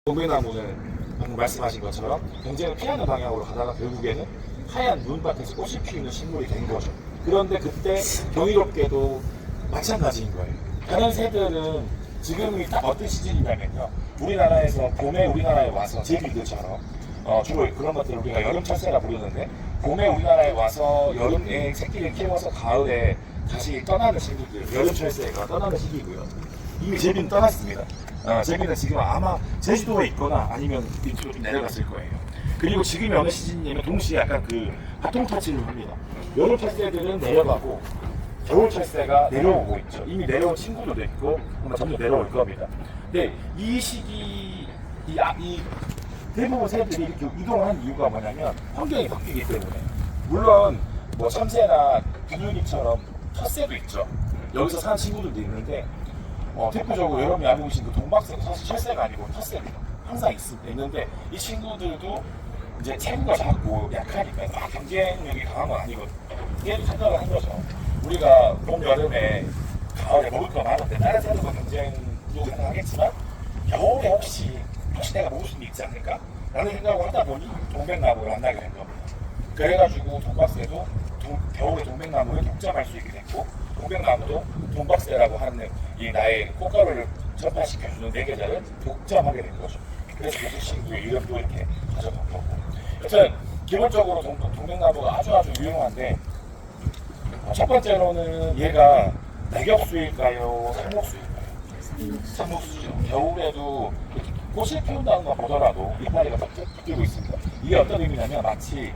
동백나무는 방금 말씀하신 것처럼 경쟁을 피하는 방향으로 가다가 결국에는 하얀 눈밭에서 꽃이 피우는 식물이 된 거죠. 그런데 그때 경이롭게도 마찬가지인 거예요. 다른 새들은 지금이 딱 어떤 시즌이냐면요. 우리나라에서 봄에 우리나라에 와서 제비들처럼 주로 그런 것들을 우리가 여름철새라 부르는데, 봄에 우리나라에 와서 여름에 새끼를 키워서 가을에 다시 떠나는 친구들, 여름철새가 떠나는 시기고요. 이미 제비는 떠났습니다. 제비는 지금 아마 제주도에 있거나 아니면 밑으로 좀 내려갔을 거예요. 그리고 지금이 어느 시즌이냐면 동시에 약간 그 바통터치를 합니다. 여름철새들은 내려가고 겨울철새가 내려오고 있죠. 이미 내려온 친구들도 있고 아마 점점 내려올 겁니다. 근데 이 시기 이 대부분 새들이 이렇게 이동하는 이유가 뭐냐면 환경이 바뀌기 때문에. 물론 뭐 참새나 비둘기처럼 텃새도 있죠. 여기서 사는 친구들도 있는데 대표적으로 여러분이 알고 계신 그 동박새는 사실 철새가 아니고 텃새입니다. 항상 있는데 이 친구들도 이제 체구가 작고 약하니까 막 경쟁력이 강한 건 아니거든요. 얘도 생각을 한 거죠. 우리가 봄, 여름에, 가을에 먹을 거 많은데 다른 새들과 경쟁도 가능하겠지만 겨울에 혹시 내가 먹을 수 있지 않을까? 라는 생각을 하다 보니 동백나무를 만나게 된 겁니다. 그래가지고 동박새도 겨울에 동백나무를 독점할 수 있게 됐고, 동백나무도 동박새라고 하는 이 나의 꽃가루를 전파시켜주는 네 계절을 독점하게 된 거죠. 그래서 그 친구의 이름도 이렇게 가져간 거고. 여튼 기본적으로 동백나무가 아주 유용한데, 첫 번째로는 얘가 낙엽수일까요? 상록수일까요? 상록수죠. 겨울에도 꽃을 피운다는 것 보더라도 이파리가 쫙쫙 뛰고 있습니다. 이게 어떤 의미냐면 마치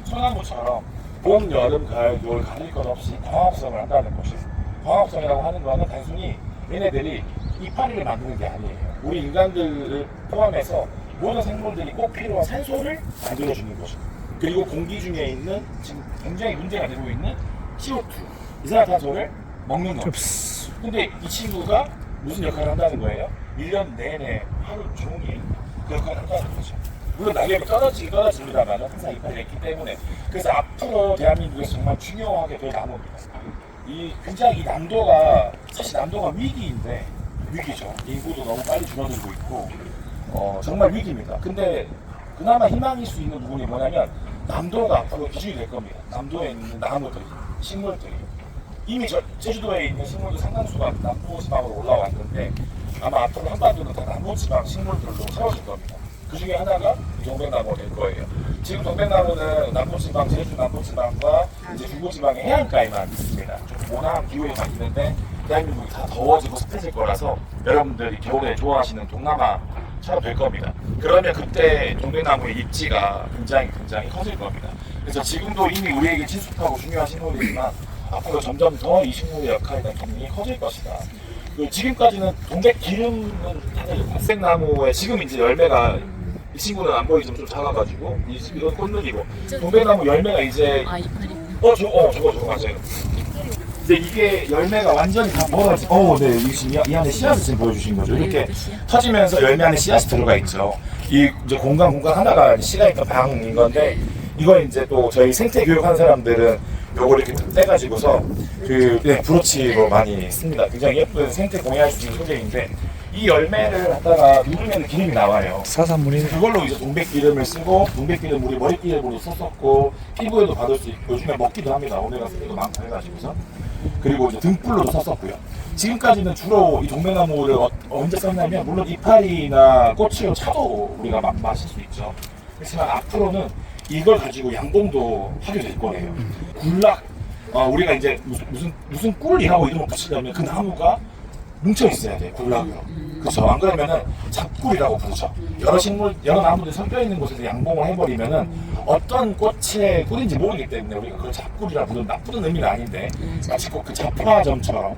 소나무처럼 봄, 여름, 가을, 겨울 가릴 것 없이 광합성을 한다는 것이에요. 광합성이라고 하는 거는 단순히 얘네들이 이파리를 만드는 게 아니에요. 우리 인간들을 포함해서 모든 생물들이 꼭 필요한 산소를 만들어주는 거죠. 그리고 공기 중에 있는 지금 굉장히 문제가 되고 있는 CO2, 이산화탄소를 먹는 거죠. 근데 이 친구가 무슨 역할을 한다는 거예요? 1년 내내 하루 종일 그 역할을 한다는 거죠. 물론 낙엽이 떨어집니다만 항상 이파리가 있기 때문에. 그래서 앞으로 대한민국에서 정말 중요하게 될 나무입니다. 굉장히 이 남도가, 사실 남도가 위기죠. 인구도 너무 빨리 줄어들고 있고 정말 위기입니다. 근데 그나마 희망일 수 있는 부분이 뭐냐면 남도가 앞으로 기준이 될 겁니다. 남도에 있는 나무들, 식물들이 이미 제주도에 있는 식물들 상당수가 남부지방으로 올라왔는데 아마 앞으로 한반도는 다 남부지방 식물들로 채워질 겁니다. 그 중에 하나가 동백나무가 될 거예요. 지금 동백나무는 남부지방, 제주 남부지방과 이제 중부지방의 해안가에만 있습니다. 좀 온화한 기후에만 있는데 대한민국이 다 더워지고 습해질 거라서 여러분들이 겨울에 좋아하시는 동남아처럼 될 겁니다. 그러면 그때 동백나무의 입지가 굉장히 커질 겁니다. 그래서 지금도 이미 우리에게 친숙하고 중요한 식물이지만 앞으로 점점 더 이 식물의 역할이나 기능이 커질 것이다. 지금까지는 동백기름은 다들 백색나무에 지금 이제 열매가, 이 친구는 안 보이지만 좀 작아가지고 이건 꽃눈이고, 동백나무 열매가 이제 저거 맞아요. 근데 이게 열매가 완전히 다 멀어지. 네, 이 안에 씨앗을 지금 보여주신 거죠. 이렇게 터지면서 열매 안에 씨앗이 들어가 있죠. 이 이제 공간 하나가 씨가 있던 방인 건데, 이건 이제 또 저희 생태 교육하는 사람들은 요걸 이렇게 떼가지고서 브로치로 많이 씁니다. 굉장히 예쁜 생태 공예할 수 있는 소재인데, 이 열매를 갖다가 누르면 기름이 나와요. 사산물이 그걸로 이제 동백기름을 쓰고, 동백기름 우리 머리기름으로 썼었고, 피부에도 바를 수 있고, 요즘에 먹기도 합니다. 오메가3도 많고 해가지고서. 그리고 이제 등불로도 썼었고요. 지금까지는 주로 이 동백나무를 언제 썼냐면, 물론 이파리나 꽃으로 차도 우리가 마실 수 있죠. 그렇지만 앞으로는 이걸 가지고 양봉도 하게 될 거예요. 굴락, 우리가 이제 무슨 꿀이라고 이름을 붙이려면 그 나무가 뭉쳐 있어야 돼요. 굴락으로. 그렇죠. 안 그러면은 잡꿀이라고 부르죠. 여러 나무들이 섞여 있는 곳에서 양봉을 해버리면은 어떤 꽃의 꿀인지 모르기 때문에 우리가 그걸 잡꿀이라 부르는 나쁜 의미는 아닌데, 마치 꼭 그 잡화점처럼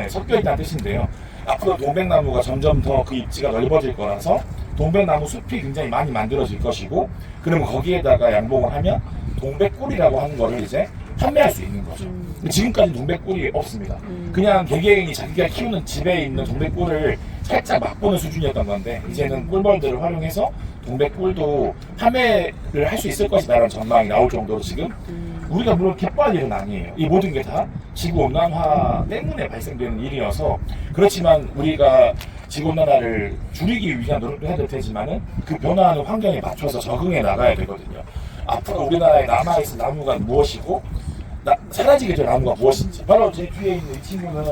섞여 있다는 뜻인데요. 앞으로 동백나무가 점점 더 그 입지가 넓어질 거라서 동백나무 숲이 굉장히 많이 만들어질 것이고, 그러면 거기에다가 양봉을 하면 동백꿀이라고 하는 거를 이제 판매할 수 있는 거죠. 지금까지 동백꿀이 없습니다. 그냥 개개인이 자기가 키우는 집에 있는 동백꿀을 살짝 맛보는 수준이었던 건데, 이제는 꿀벌들을 활용해서 동백꿀도 판매를 할 수 있을 것이다라는 전망이 나올 정도로 지금 우리가 물론 기뻐할 일은 아니에요. 이 모든 게 다 지구온난화 때문에 발생되는 일이어서. 그렇지만 우리가 지구온난화를 줄이기 위한 노력도 해야 될 테지만은 그 변화하는 환경에 맞춰서 적응해 나가야 되거든요. 앞으로 우리나라에 남아있을 나무가 무엇이고 사라지게 될 나무가 무엇인지. 바로 제 뒤에 있는 이 친구는